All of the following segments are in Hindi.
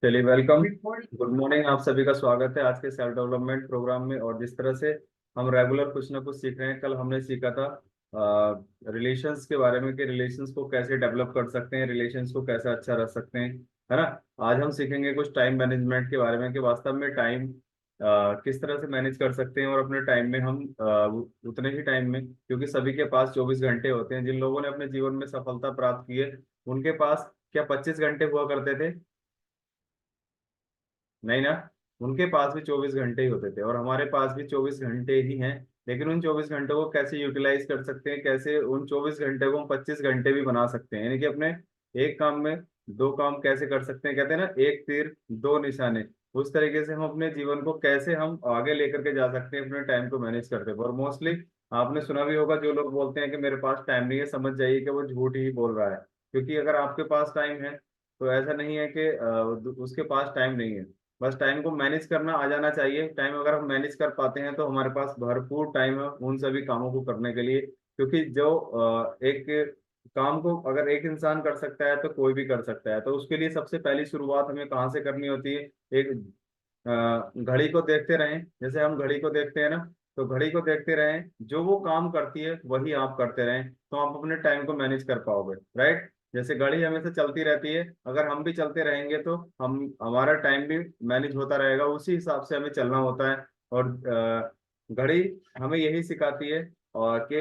चलिए, वेलकम, गुड मॉर्निंग। आप सभी का स्वागत है आज के सेल्फ डेवलपमेंट प्रोग्राम में। और जिस तरह से हम रेगुलर कुछ ना कुछ सीख रहे हैं, कल हमने सीखा था रिलेशंस के बारे में कि रिलेशंस को कैसे डेवलप कर सकते हैं, रिलेशंस को कैसे अच्छा रख सकते हैं, है ना। आज हम सीखेंगे कुछ टाइम मैनेजमेंट के बारे में कि वास्तव में टाइम किस तरह से मैनेज कर सकते हैं और अपने टाइम में हम उतने ही टाइम में, क्योंकि सभी के पास 24 घंटे होते हैं। जिन लोगों ने अपने जीवन में सफलता प्राप्त की है उनके पास क्या 25 घंटे हुआ करते थे? नहीं ना। उनके पास भी 24 घंटे ही होते थे और हमारे पास भी 24 घंटे ही हैं। लेकिन उन 24 घंटों को कैसे यूटिलाइज कर सकते हैं, कैसे उन 24 घंटे को हम 25 घंटे भी बना सकते हैं, यानी कि अपने एक काम में दो काम कैसे कर सकते हैं। कहते हैं ना, एक तीर दो निशाने। उस तरीके से हम अपने जीवन को कैसे हम आगे लेकर के जा सकते हैं अपने टाइम को मैनेज करते हुए। और मोस्टली आपने सुना भी होगा, जो लोग बोलते हैं कि मेरे पास टाइम नहीं है, समझ जाइए कि वो झूठ ही बोल रहा है। क्योंकि अगर आपके पास टाइम है तो ऐसा नहीं है कि उसके पास टाइम नहीं है। बस टाइम को मैनेज करना आ जाना चाहिए। टाइम अगर हम मैनेज कर पाते हैं तो हमारे पास भरपूर टाइम है उन सभी कामों को करने के लिए। क्योंकि जो एक काम को अगर एक इंसान कर सकता है तो कोई भी कर सकता है। तो उसके लिए सबसे पहली शुरुआत हमें कहाँ से करनी होती है? एक घड़ी को देखते रहें। जैसे हम घड़ी को देखते हैं ना, तो घड़ी को देखते रहें, जो वो काम करती है वही आप करते रहें, तो आप अपने टाइम को मैनेज कर पाओगे, राइट। जैसे घड़ी हमेशा चलती रहती है, अगर हम भी चलते रहेंगे तो हम हमारा टाइम भी मैनेज होता रहेगा, उसी हिसाब से हमें चलना होता है। और घड़ी हमें यही सिखाती है और कि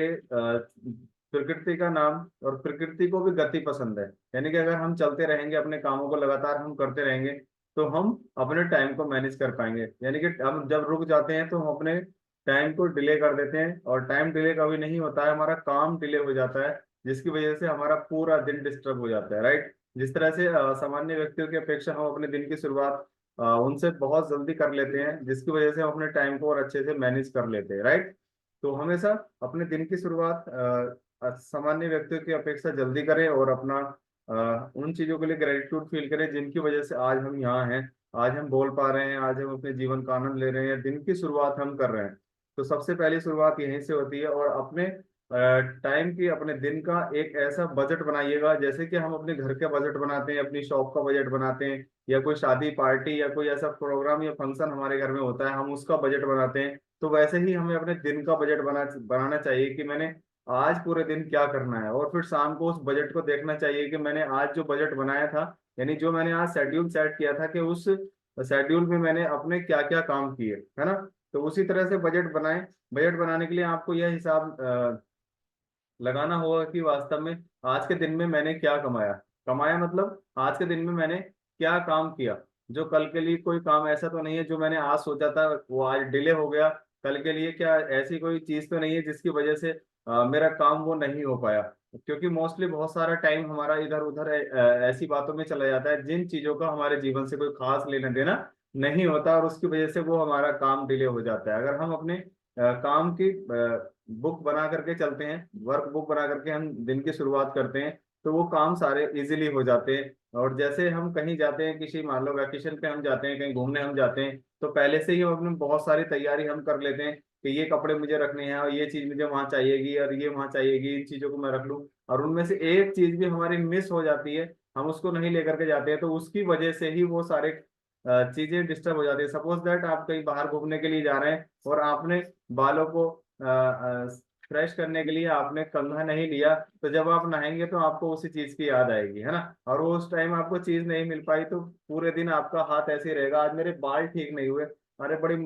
प्रकृति का नाम, और प्रकृति को भी गति पसंद है। यानी कि अगर हम चलते रहेंगे, अपने कामों को लगातार हम करते रहेंगे, तो हम अपने टाइम को मैनेज कर पाएंगे। यानी कि हम जब रुक जाते हैं तो हम अपने टाइम को डिले कर देते हैं, और टाइम डिले कभी नहीं होता है, हमारा काम डिले हो जाता है, जिसकी वजह से हमारा पूरा दिन डिस्टर्ब हो जाता है, राइट। जिस तरह से सामान्य व्यक्तियों की अपेक्षा हम अपने दिन की शुरुआत उनसे बहुत जल्दी कर लेते हैं, जिसकी वजह से हम अपने टाइम को और अच्छे से मैनेज कर लेते हैं, राइट। तो हमेशा अपने दिन की शुरुआत सामान्य व्यक्तियों की अपेक्षा जल्दी करें, और अपना उन चीजों के लिए ग्रेटिट्यूड फील करें जिनकी वजह से आज हम यहाँ हैं, आज हम बोल पा रहे हैं, आज हम अपने जीवन का आनंद ले रहे हैं, दिन की शुरुआत हम कर रहे हैं। तो सबसे पहली शुरुआत यहीं से होती है। और अपने टाइम की, अपने दिन का एक ऐसा बजट बनाइएगा, जैसे कि हम अपने घर का बजट बनाते हैं, अपनी शॉप का बजट बनाते हैं, या कोई शादी पार्टी या कोई ऐसा प्रोग्राम या फंक्शन हमारे घर में होता है, हम उसका बजट बनाते हैं। तो वैसे ही हमें अपने दिन का बजट बनाना चाहिए कि मैंने आज पूरे दिन क्या करना है, और फिर शाम को उस बजट को देखना चाहिए कि मैंने आज जो बजट बनाया था, यानी जो मैंने आज शेड्यूल सेट किया था, कि उस शेड्यूल में मैंने अपने क्या क्या काम किए, है ना। तो उसी तरह से बजट बनाएं। बजट बनाने के लिए आपको यह हिसाब लगाना होगा कि वास्तव में आज के दिन में मैंने क्या कमाया। कमाया मतलब आज के दिन में मैंने क्या काम किया। जो कल के लिए कोई काम ऐसा तो नहीं है जो मैंने आज सोचा था वो आज डिले हो गया। कल के लिए क्या ऐसी कोई चीज तो नहीं है जिसकी वजह से मेरा काम वो नहीं हो पाया। क्योंकि मोस्टली बहुत सारा टाइम हमारा इधर उधर ऐसी बातों में चला जाता है जिन चीजों का हमारे जीवन से कोई खास लेना देना नहीं होता, और उसकी वजह से वो हमारा काम डिले हो जाता है। अगर हम अपने काम की बुक बना करके चलते हैं, वर्क बुक बना करके हम दिन की शुरुआत करते हैं, तो वो काम सारे इजीली हो जाते हैं। और जैसे हम कहीं जाते हैं, किसी मान लो वैकेशन पे हम जाते हैं, कहीं घूमने हम जाते हैं, तो पहले से ही हम अपने बहुत सारी तैयारी हम कर लेते हैं कि ये कपड़े मुझे रखने हैं, और ये चीज मुझे वहां चाहिएगी, और ये वहां चाहिएगी, इन चीजों को मैं रख लूँ। और उनमें से एक चीज भी हमारी मिस हो जाती है, हम उसको नहीं लेकर के जाते हैं, तो उसकी वजह से ही वो सारे चीजें डिस्टर्ब हो जाती है। सपोज दैट आप कहीं बाहर घूमने के लिए जा रहे हैं, और आपने बालों को फ्रेश करने के लिए आपने कंघा नहीं लिया, तो जब आप नहाएंगे तो आपको उसी चीज की याद आएगी, है ना। और वो उस टाइम आपको चीज नहीं मिल पाई, तो पूरे दिन आपका हाथ ऐसे ही रहेगा, आज मेरे बाल ठीक नहीं हुए, अरे बड़ी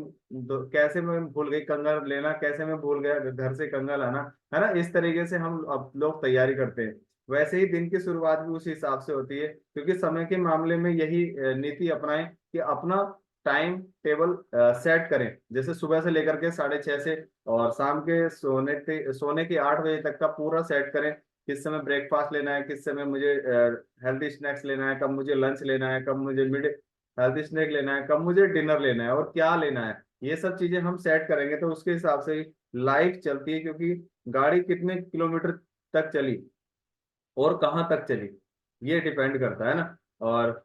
कैसे मैं भूल गई कंघा लेना, कैसे मैं भूल गया घर से कंघा लाना, है ना। इस तरीके से हम अब लोग तैयारी करते हैं। वैसे ही दिन की शुरुआत भी उसी हिसाब से होती है, क्योंकि समय के मामले में यही नीति अपनाएं कि अपना टाइम टेबल सेट करें। जैसे सुबह से लेकर के 6:30 से और शाम के सोने के 8 बजे तक का पूरा सेट करें। किस समय ब्रेकफास्ट लेना है, किस समय मुझे हेल्थी स्नैक्स लेना है, कब मुझे लंच लेना है, कब मुझे मिड हेल्थी स्नैक लेना है, कब मुझे डिनर लेना है, और क्या लेना है। ये सब चीजें हम सेट करेंगे तो उसके हिसाब से ही लाइफ चलती है। क्योंकि गाड़ी कितने किलोमीटर तक चली और कहाँ तक चली, ये डिपेंड करता है ना। और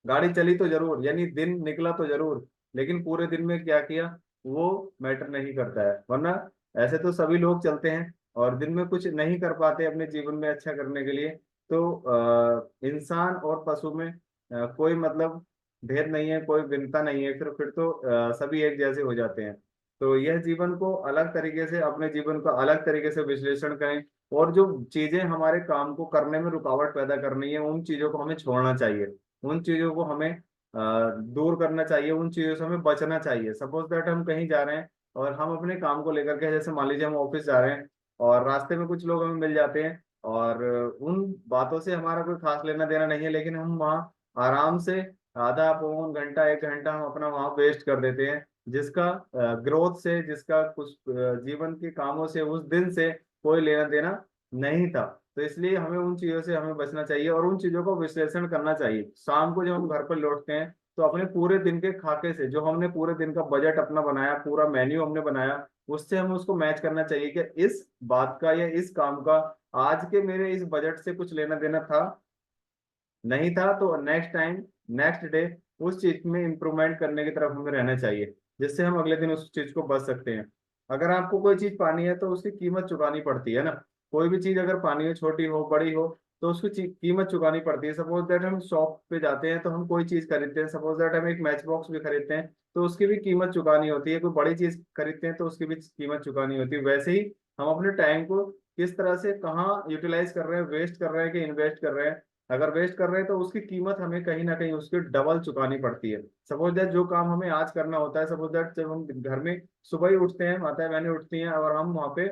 गाड़ी चली तो जरूर, यानी दिन निकला तो जरूर, लेकिन पूरे दिन में क्या किया वो मैटर नहीं करता है। वरना ऐसे तो सभी लोग चलते हैं और दिन में कुछ नहीं कर पाते अपने जीवन में अच्छा करने के लिए। तो इंसान और पशु में कोई मतलब भेद नहीं है, कोई भिन्नता नहीं है, फिर तो सभी एक जैसे हो जाते हैं। तो यह जीवन को अलग तरीके से, अपने जीवन को अलग तरीके से विश्लेषण करें, और जो चीजें हमारे काम को करने में रुकावट पैदा कर रही है उन चीजों को हमें छोड़ना चाहिए, उन चीजों को हमें दूर करना चाहिए, उन चीजों से हमें बचना चाहिए। सपोज दैट हम कहीं जा रहे हैं और हम अपने काम को लेकर के, जैसे मान लीजिए हम ऑफिस जा रहे हैं और रास्ते में कुछ लोग हमें मिल जाते हैं, और उन बातों से हमारा कोई खास लेना देना नहीं है, लेकिन हम वहाँ आराम से आधा पौन घंटा 1 घंटा हम अपना वहाँ वेस्ट कर देते हैं, जिसका ग्रोथ से, जिसका कुछ जीवन के कामों से, उस दिन से कोई लेना देना नहीं था। तो इसलिए हमें उन चीजों से हमें बचना चाहिए और उन चीजों को विश्लेषण करना चाहिए। शाम को जब हम घर पर लौटते हैं तो अपने पूरे दिन के खाके से, जो हमने पूरे दिन का बजट अपना बनाया, पूरा मेन्यू हमने बनाया, उससे हमें उसको मैच करना चाहिए कि इस बात का या इस काम का आज के मेरे इस बजट से कुछ लेना देना था, नहीं था, तो नेक्स्ट टाइम, नेक्स्ट डे उस चीज में इंप्रूवमेंट करने की तरफ हमें रहना चाहिए, जिससे हम अगले दिन उस चीज को बच सकते हैं। अगर आपको कोई चीज पानी है तो उसकी कीमत चुकानी पड़ती है ना। कोई भी चीज अगर पानी हो, छोटी हो बड़ी हो, तो उसकी कीमत चुकानी पड़ती है। सपोज दैट हम शॉप पे जाते हैं तो हम कोई चीज खरीदते हैं, सपोज दैट हम एक मैच बॉक्स भी खरीदते हैं तो उसकी भी कीमत चुकानी होती है। कोई बड़ी चीज खरीदते हैं तो उसकी भी कीमत चुकानी होती है। वैसे ही हम अपने टाइम को किस तरह से कहाँ यूटिलाइज कर रहे हैं, वेस्ट कर रहे हैं कि इन्वेस्ट कर रहे हैं। अगर वेस्ट कर रहे हैं तो उसकी कीमत हमें कहीं ना कहीं उसकी डबल चुकानी पड़ती है। सपोज दैट जो काम हमें आज करना होता है, सपोज दैट जब हम घर में सुबह ही उठते हैं, माता बहनें उठती हैं और हम वहाँ पे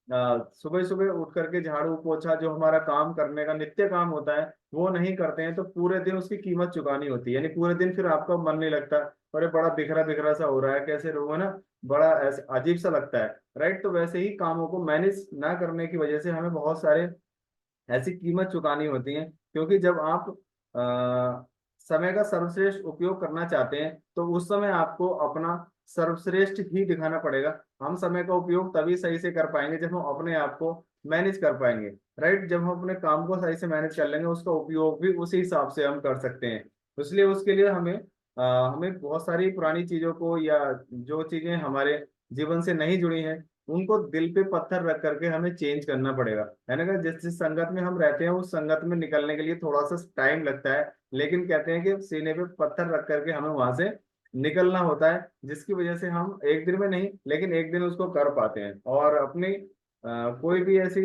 सुबह सुबह उठ करके झाड़ू पोछा, जो हमारा काम करने का नित्य काम होता है, वो नहीं करते हैं, तो पूरे दिन उसकी कीमत चुकानी होती है। यानी पूरे दिन फिर आपका मन नहीं लगता, अरे बड़ा बिखरा बिखरा सा हो रहा है, कैसे रहो, है ना, बड़ा ऐसे अजीब सा लगता है। राइट। तो वैसे ही कामों को मैनेज ना करने की वजह से हमें बहुत सारे ऐसी कीमत चुकानी होती है। क्योंकि जब आप समय का सर्वश्रेष्ठ उपयोग करना चाहते हैं तो उस समय आपको अपना सर्वश्रेष्ठ ही दिखाना पड़ेगा। हम समय का उपयोग तभी सही से कर पाएंगे जब हम अपने आप को मैनेज कर पाएंगे। राइट। जब हम अपने काम को सही से मैनेज कर लेंगे, उसका उपयोग भी उसी हिसाब से हम कर सकते हैं। इसलिए उसके लिए हमें बहुत सारी पुरानी चीजों को, या जो चीजें हमारे जीवन से नहीं जुड़ी हैं, उनको दिल पे पत्थर रख करके हमें चेंज करना पड़ेगा, है ना। जिस जिस संगत में हम रहते हैं उस संगत में निकलने के लिए थोड़ा सा टाइम लगता है, लेकिन कहते हैं कि सीने पे पत्थर रख करके हमें वहां से निकलना होता है, जिसकी वजह से हम एक दिन में नहीं लेकिन एक दिन उसको कर पाते हैं। और अपनी कोई भी ऐसी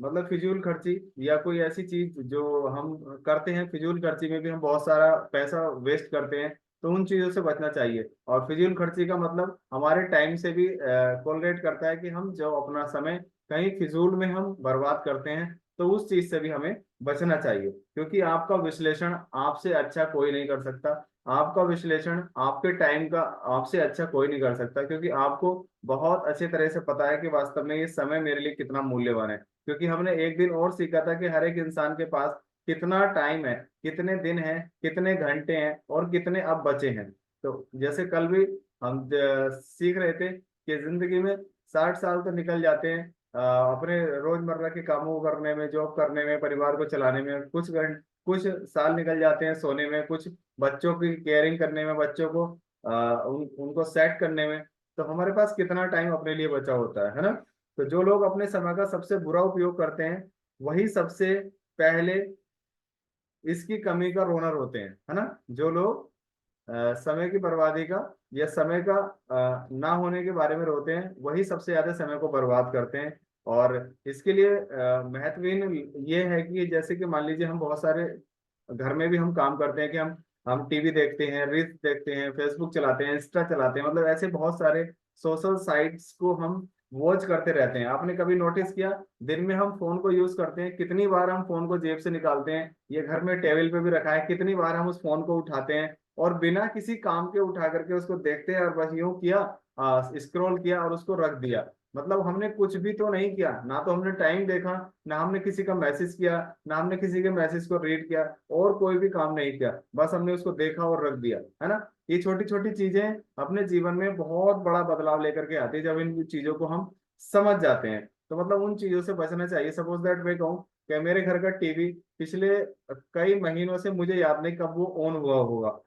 मतलब फिजूल खर्ची या कोई ऐसी चीज जो हम करते हैं, फिजूल खर्ची में भी हम बहुत सारा पैसा वेस्ट करते हैं, तो उन चीजों से बचना चाहिए। और फिजूल खर्ची का मतलब हमारे टाइम से भी कोलरेट करता है कि हम जो अपना समय कहीं फिजूल में हम बर्बाद करते हैं, तो उस चीज से भी हमें बचना चाहिए। क्योंकि आपका विश्लेषण आपसे अच्छा कोई नहीं कर सकता, आपका विश्लेषण आपके टाइम का आपसे अच्छा कोई नहीं कर सकता, क्योंकि आपको बहुत अच्छे तरह से पता है कि वास्तव में ये समय मेरे लिए कितना मूल्यवान है। क्योंकि हमने एक दिन और सीखा था कि हर एक इंसान के पास कितना टाइम है, कितने दिन हैं, कितने घंटे हैं और कितने अब बचे हैं। तो जैसे कल भी हम सीख रहे थे कि जिंदगी में 60 साल तो निकल जाते हैं अपने रोजमर्रा के कामों को करने में, जॉब करने में, परिवार को चलाने में। कुछ साल निकल जाते हैं सोने में, कुछ बच्चों की केयरिंग करने में, बच्चों को उनको सेट करने में। तो हमारे पास कितना टाइम अपने लिए बचा होता है ना। तो जो लोग अपने समय का सबसे बुरा उपयोग करते हैं, वही सबसे पहले इसकी कमी का रोनर होते हैं, है ना। जो लोग समय की बर्बादी का या समय का ना होने के बारे में रोते हैं, वही सबसे ज्यादा समय को बर्बाद करते हैं। और इसके लिए महत्वहीन ये है कि जैसे कि मान लीजिए हम बहुत सारे घर में भी हम काम करते हैं कि हम टीवी देखते हैं, रील्स देखते हैं, फेसबुक चलाते हैं, इंस्टा चलाते हैं, मतलब ऐसे बहुत सारे सोशल साइट्स को हम वॉच करते रहते हैं। आपने कभी नोटिस किया, दिन में हम फोन को यूज करते हैं, कितनी बार हम फोन को जेब से निकालते हैं, ये घर में टेबल पे भी रखा है, कितनी बार हम उस फोन को उठाते हैं और बिना किसी काम के उठा करके उसको देखते हैं, और बस यूं किया, स्क्रॉल किया और उसको रख दिया। मतलब हमने कुछ भी तो नहीं किया, ना तो हमने टाइम देखा, ना हमने किसी का मैसेज किया, ना हमने किसी के मैसेज को रीड किया, और कोई भी काम नहीं किया, बस हमने उसको देखा और रख दिया, है ना। ये छोटी छोटी चीजें अपने जीवन में बहुत बड़ा बदलाव लेकर के आती है जब इन चीजों को हम समझ जाते हैं। तो मतलब उन चीजों से बचना चाहिए। सपोज दैट मैं कहूँ कि मेरे घर का टीवी पिछले कई महीनों से मुझे याद नहीं कब वो ऑन हुआ होगा,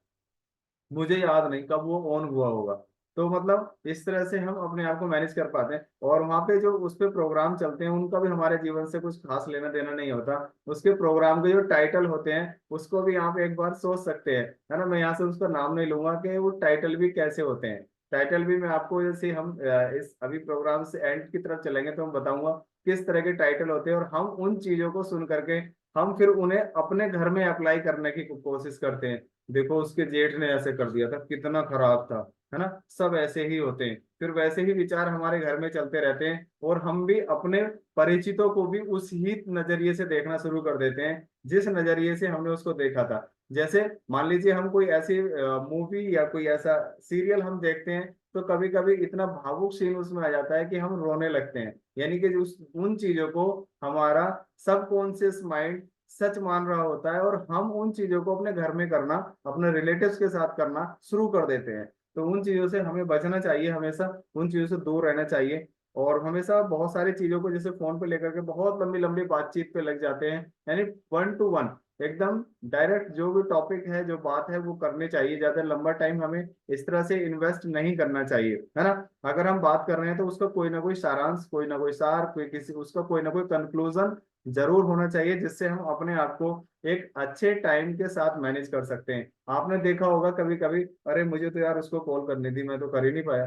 मुझे याद नहीं कब वो ऑन हुआ होगा। तो मतलब इस तरह से हम अपने आप को मैनेज कर पाते हैं। और वहाँ पे जो उस पे प्रोग्राम चलते हैं उनका भी हमारे जीवन से कुछ खास लेना देना नहीं होता। उसके प्रोग्राम के जो टाइटल होते हैं उसको भी आप एक बार सोच सकते हैं, है ना। मैं यहाँ से उसका नाम नहीं लूंगा कि वो टाइटल भी कैसे होते हैं। टाइटल भी मैं आपको, जैसे हम इस अभी प्रोग्राम से एंड की तरफ चलेंगे तो मैं बताऊंगा किस तरह के टाइटल होते हैं, और हम उन चीजों को सुन करके हम फिर उन्हें अपने घर में अप्लाई करने की कोशिश करते हैं। देखो उसके जेठ ने ऐसे कर दिया था, कितना खराब था, है ना। सब ऐसे ही होते हैं, फिर वैसे ही विचार हमारे घर में चलते रहते हैं, और हम भी अपने परिचितों को भी उस ही नजरिए से देखना शुरू कर देते हैं जिस नजरिए से हमने उसको देखा था। जैसे मान लीजिए हम कोई ऐसी मूवी या कोई ऐसा सीरियल हम देखते हैं, तो कभी कभी इतना भावुक सीन उसमें आ जाता है कि हम रोने लगते हैं। यानी कि उस उन चीजों को हमारा सबकॉन्शियस माइंड सच मान रहा होता है, और हम उन चीजों को अपने घर में करना, अपने रिलेटिव्स के साथ करना शुरू कर देते हैं। तो उन चीजों से हमें बचना चाहिए, हमेशा उन चीजों से दूर रहना चाहिए। और हमेशा बहुत सारी चीजों को जैसे फोन पे लेकर के बहुत लंबी लंबी बातचीत पे लग जाते हैं, यानी वन टू वन एकदम डायरेक्ट जो भी टॉपिक है, जो बात है वो करनी चाहिए। ज्यादा लंबा टाइम हमें इस तरह से इन्वेस्ट नहीं करना चाहिए, है ना। अगर हम बात कर रहे हैं तो उसका कोई ना कोई सारांश, कोई ना कोई सार, कोई किसी उसका कोई ना कोई कंक्लूजन जरूर होना चाहिए, जिससे हम अपने आप को एक अच्छे टाइम के साथ मैनेज कर सकते हैं। आपने देखा होगा कभी कभी, अरे मुझे तो यार उसको कॉल करनी थी, मैं तो कर ही नहीं पाया,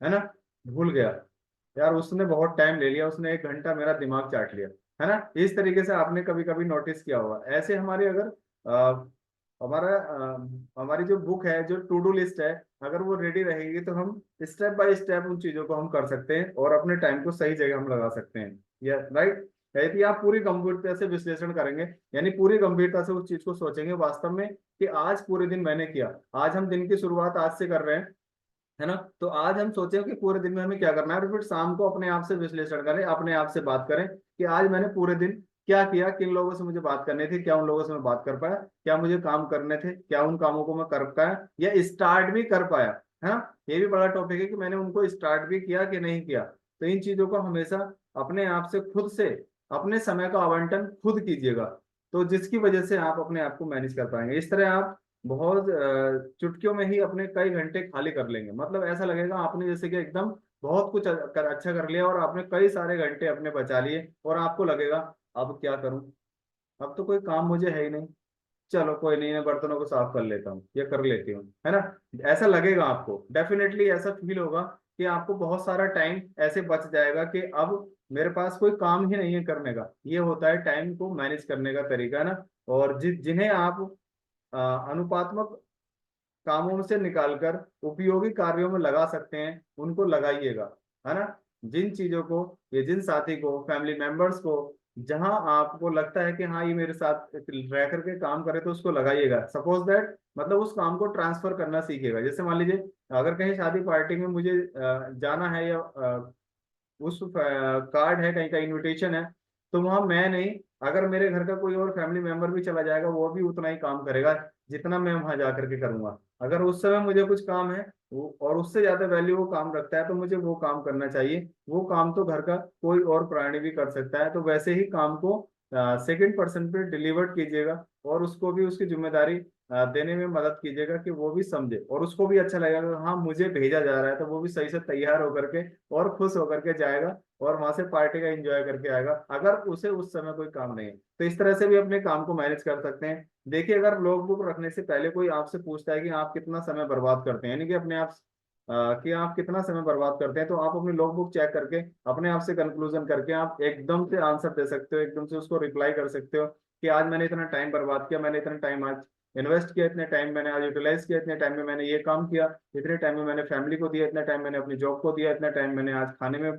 है ना, भूल गया, यार उसने बहुत टाइम ले लिया, उसने 1 घंटा मेरा दिमाग चाट लिया, है ना। इस तरीके से आपने कभी कभी नोटिस किया होगा। ऐसे हमारे अगर हमारा हमारी जो बुक है, जो टू डू लिस्ट है, अगर वो रेडी रहेगी तो हम स्टेप बाय स्टेप उन चीजों को हम कर सकते हैं, और अपने टाइम को सही जगह हम लगा सकते हैं। या राइट। यदि आप पूरी गंभीरता से विश्लेषण करेंगे, यानी पूरी गंभीरता से उस चीज को सोचेंगे वास्तव में कि आज पूरे दिन मैंने किया, आज हम दिन की शुरुआत आज से कर रहे हैं, है ना। तो आज हम सोचे कि पूरे दिन में हमें क्या करना है, और फिर शाम को अपने आप से विश्लेषण करें, अपने आप से बात करें कि आज मैंने पूरे दिन क्या किया, किन लोगों से मुझे बात करनी थी, क्या उन लोगों से मैं बात कर पाया, क्या मुझे काम करने थे, क्या उन कामों को मैं कर पाया या स्टार्ट भी कर पाया, है ना। ये भी बड़ा टॉपिक है कि मैंने उनको स्टार्ट भी किया कि नहीं किया। तो इन चीजों को हमेशा अपने आप से खुद से अपने समय का आवंटन खुद कीजिएगा, तो जिसकी वजह से आप अपने आप को मैनेज कर पाएंगे। इस तरह आप बहुत चुटकियों में ही अपने कई घंटे खाली कर लेंगे। मतलब ऐसा लगेगा आपने जैसे कि एकदम बहुत कुछ अच्छा कर लिया, और आपने कई सारे घंटे अपने बचा लिए, और आपको लगेगा अब क्या करूं, अब तो कोई काम मुझे है ही नहीं, चलो कोई नहीं, मैं बर्तनों को साफ कर लेता हूँ या कर लेती हूँ, है ना। ऐसा लगेगा आपको, डेफिनेटली ऐसा फील होगा कि आपको बहुत सारा टाइम ऐसे बच जाएगा कि अब मेरे पास कोई काम ही नहीं है करने का। ये होता है टाइम को मैनेज करने का तरीका ना। और जिन्हें आप अनुपात्मक कामों से निकालकर उपयोगी कार्यों में लगा सकते हैं, उनको लगाइएगा, है ना। जिन चीजों को, ये जिन साथी को, फैमिली मेंबर्स को, जहां आपको लगता है कि हाँ ये मेरे साथ रह करके काम करे, तो उसको लगाइएगा। सपोज दैट मतलब उस काम को ट्रांसफर करना सीखिएगा। जैसे मान लीजिए अगर कहीं शादी पार्टी में मुझे जाना है, या उस कार्ड है, कहीं का इनविटेशन है, तो वहां मैं नहीं, अगर मेरे घर का कोई और फैमिली मेंबर भी चला जाएगा वो भी उतना ही काम करेगा जितना मैं वहां जा करके करूंगा। अगर उस समय मुझे कुछ काम है वो और उससे ज्यादा वैल्यू वो काम रखता है, तो मुझे वो काम करना चाहिए। वो काम तो घर का कोई और प्राणी भी कर सकता है, तो वैसे ही काम को सेकंड पर्सन पे डिलीवर्ड कीजिएगा, और उसको भी उसकी जिम्मेदारी देने में मदद कीजिएगा कि वो भी समझे, और उसको भी अच्छा लगेगा कि हाँ मुझे भेजा जा रहा है, तो वो भी सही से तैयार होकर के और खुश होकर के जाएगा, और वहां से पार्टी का एंजॉय करके आएगा, अगर उसे उस समय कोई काम नहीं है। तो इस तरह से भी अपने काम को मैनेज कर सकते हैं। देखिए अगर लॉग बुक रखने से पहले कोई आपसे पूछता है कि आप कितना समय बर्बाद करते हैं, यानी कि अपने आप कि आप कितना समय बर्बाद करते हैं, तो आप अपनी लॉग बुक चेक करके अपने आप से कंक्लूजन करके आप एकदम से आंसर दे सकते हो, एकदम से उसको रिप्लाई कर सकते हो कि आज मैंने इतना टाइम बर्बाद किया, मैंने इतना टाइम आज इन्वेस्ट किया, इतने टाइम मैंने आज यूटिलाइज किया, इतने टाइम में मैंने ये काम किया, इतने टाइम में मैंने फैमिली को दिया, इतना टाइम मैंने अपनी जॉब को दिया, इतना टाइम मैंने आज खाने में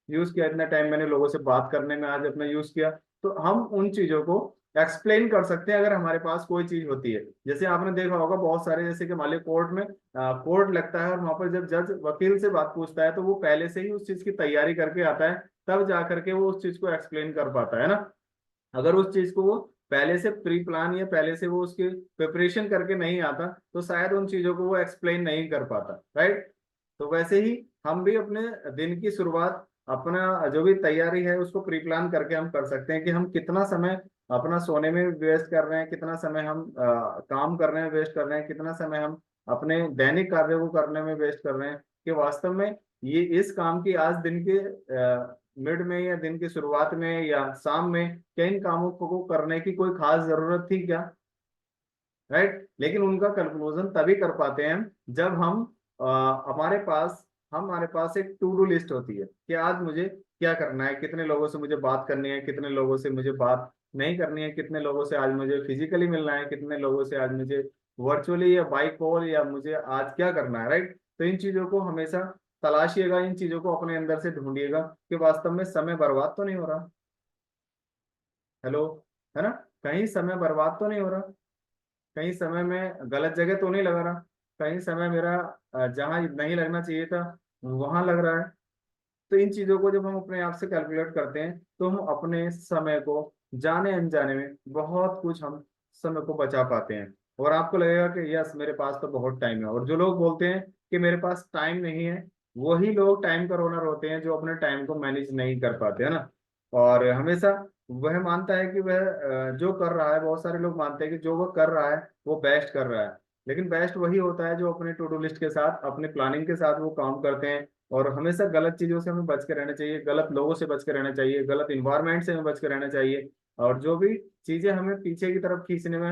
यूज किया, इतना टाइम मैंने लोगों से बात करने में आज अपना यूज किया। तो हम उन चीजों को एक्सप्लेन कर सकते हैं अगर हमारे पास कोई चीज होती है। जैसे आपने देखा होगा बहुत सारे, जैसे कि मान लीजिए कोर्ट में कोर्ट लगता है, और वहां पर जब जज वकील से बात पूछता है, तो वो पहले से ही उस चीज की तैयारी करके आता है, तब जा करके वो उस चीज को एक्सप्लेन कर पाता है ना। अगर उस चीज को वो पहले से प्री प्लान या पहले से वो उसकी प्रिपरेशन करके नहीं आता, तो शायद उन चीजों को वो एक्सप्लेन नहीं कर पाता, राइट। तो वैसे ही हम भी अपने दिन की शुरुआत अपना जो भी तैयारी है उसको प्री प्लान करके हम कर सकते हैं कि हम कितना समय अपना सोने में वेस्ट कर रहे हैं, कितना समय हम काम कर रहे हैं वेस्ट कर रहे हैं, कितना समय हम अपने दैनिक कार्यों को करने में वेस्ट कर रहे हैं, कि वास्तव में ये इस काम की आज दिन के मिड में या दिन की शुरुआत में या शाम में क्या इन कामों को करने की कोई खास जरूरत थी क्या? राइट। लेकिन उनका कंक्लूजन तभी कर पाते हैं जब हम अ, हमारे पास एक टू डू लिस्ट होती है कि आज मुझे क्या करना है, कितने लोगों से मुझे बात करनी है, कितने लोगों से मुझे बात नहीं करनी है, कितने लोगों से आज मुझे फिजिकली मिलना है, कितने लोगों से आज मुझे वर्चुअली या बाई कॉल, या मुझे आज क्या करना है। राइट। तो इन चीजों को हमेशा तलाशिएगा, इन चीजों को अपने अंदर से ढूंढिएगा कि वास्तव में समय बर्बाद तो नहीं हो रहा। हेलो। है ना? कहीं समय बर्बाद तो नहीं हो रहा, कहीं समय में गलत जगह तो नहीं लगा रहा, कहीं समय मेरा जहाँ नहीं लगना चाहिए था वहां लग रहा है। तो इन चीजों को जब हम अपने आप से कैलकुलेट करते हैं तो हम अपने समय को जाने अनजाने में बहुत कुछ हम समय को बचा पाते हैं। और आपको लगेगा कि यस मेरे पास तो बहुत टाइम है। और जो लोग बोलते हैं कि मेरे पास टाइम नहीं है, वही लोग टाइम का ओनर होते हैं जो अपने टाइम को मैनेज नहीं कर पाते, है ना। और हमेशा वह मानता है कि वह जो कर रहा है, बहुत सारे लोग मानते हैं कि जो वह कर रहा है वो बेस्ट कर रहा है। लेकिन बेस्ट वही होता है जो अपने टू डू लिस्ट के साथ, अपने प्लानिंग के साथ वो काम करते हैं। और हमेशा गलत चीजों से हमें बच के रहना चाहिए, गलत लोगों से बच के रहना चाहिए, गलत इन्वायरमेंट से हमें बच के रहना चाहिए। और जो भी चीजें हमें पीछे की तरफ खींचने में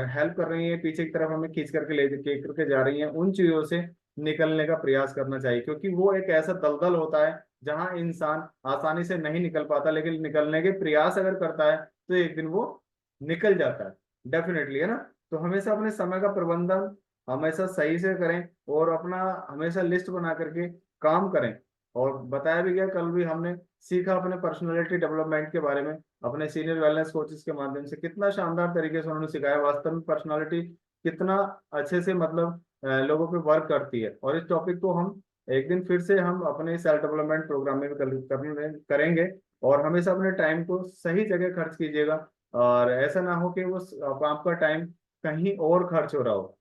हेल्प कर रही है, पीछे की तरफ हमें खींच करके ले करके जा रही हैं, उन चीजों से निकलने का प्रयास करना चाहिए। क्योंकि वो एक ऐसा दलदल होता है जहां इंसान आसानी से नहीं निकल पाता, लेकिन निकलने के प्रयास अगर करता है तो एक दिन वो निकल जाता है डेफिनेटली, है ना। तो हमेशा अपने समय का प्रबंधन हमेशा सही से करें, और अपना हमेशा लिस्ट बना करके काम करें। और बताया भी गया, कल भी हमने सीखा अपने पर्सनालिटी डेवलपमेंट के बारे में, अपने सीनियर वेलनेस कोचेस के माध्यम से कितना शानदार तरीके से उन्होंने सिखाया वास्तव में पर्सनालिटी कितना अच्छे से मतलब लोगों पे वर्क करती है। और इस टॉपिक को हम एक दिन फिर से हम अपने सेल्फ डेवलपमेंट प्रोग्राम में भी करेंगे। और हमेशा अपने टाइम को सही जगह खर्च कीजिएगा, और ऐसा ना हो कि वो आपका टाइम कहीं और खर्च हो रहा हो।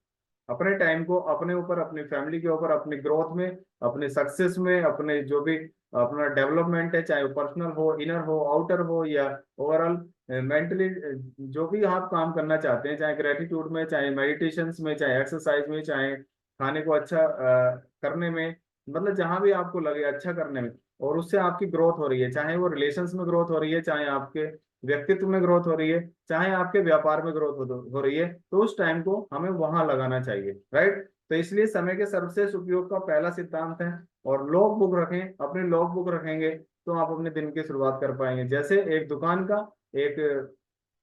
अपने टाइम को अपने ऊपर, अपनी फैमिली के ऊपर, अपनी ग्रोथ में, अपने सक्सेस में, अपने जो भी अपना डेवलपमेंट है, चाहे वो पर्सनल हो, इनर हो, आउटर हो, या ओवरऑल मेंटली, जो भी आप काम करना चाहते हैं, चाहे ग्रेटिट्यूड में, चाहे मेडिटेशन में, चाहे एक्सरसाइज में, चाहे खाने को अच्छा करने में, मतलब जहां भी आपको लगे अच्छा करने में, और उससे आपकी ग्रोथ हो रही है, चाहे वो रिलेशंस में ग्रोथ हो रही है, चाहे आपके व्यक्तित्व में ग्रोथ हो रही है, चाहे आपके व्यापार में ग्रोथ हो रही है, तो उस टाइम को हमें वहां लगाना चाहिए। राइट। तो इसलिए समय के सर्वश्रेष्ठ उपयोग का पहला सिद्धांत है, और लॉग बुक रखें, अपने लॉग बुक रखेंगे तो आप अपने दिन की शुरुआत कर पाएंगे। जैसे एक दुकान का एक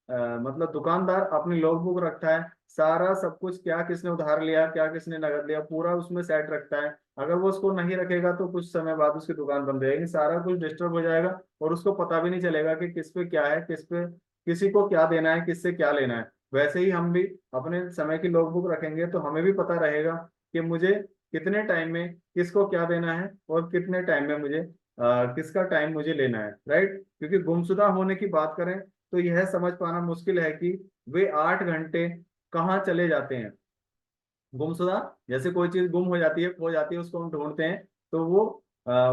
मतलब दुकानदार अपनी लॉग बुक रखता है, सारा सब कुछ, क्या किसने उधार लिया, क्या किसने नगद लिया, पूरा उसमें सेट रखता है। अगर वो उसको नहीं रखेगा तो कुछ समय बाद उसकी दुकान बंद हो जाएगी, सारा कुछ डिस्टर्ब हो जाएगा, और उसको पता भी नहीं चलेगा कि किस पे क्या है, किस पे किसी को क्या देना है, किससे क्या लेना है। वैसे ही हम भी अपने समय की लॉग बुक रखेंगे तो हमें भी पता रहेगा कि मुझे कितने टाइम में किसको क्या देना है, और कितने टाइम में मुझे किसका टाइम मुझे लेना है। राइट। क्योंकि गुमशुदा होने की बात करें तो यह समझ पाना मुश्किल है कि वे 8 घंटे कहाँ चले जाते हैं। गुमशुदा, जैसे कोई चीज गुम हो जाती है, खो जाती है, उसको हम ढूंढते हैं, तो वो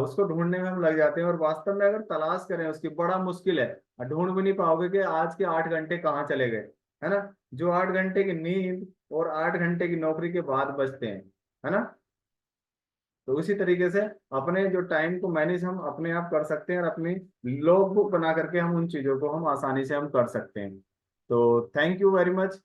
उसको ढूंढने में हम लग जाते हैं, और वास्तव में अगर तलाश करें उसकी बड़ा मुश्किल है, ढूंढ भी नहीं पाओगे कि आज के 8 घंटे कहाँ चले गए, है ना। जो 8 घंटे की नींद और 8 घंटे की नौकरी के बाद बचते हैं, है ना। तो उसी तरीके से अपने जो टाइम को मैनेज हम अपने आप कर सकते हैं, और अपनी लॉग बुक बना करके हम उन चीजों को हम आसानी से हम कर सकते हैं। तो थैंक यू वेरी मच।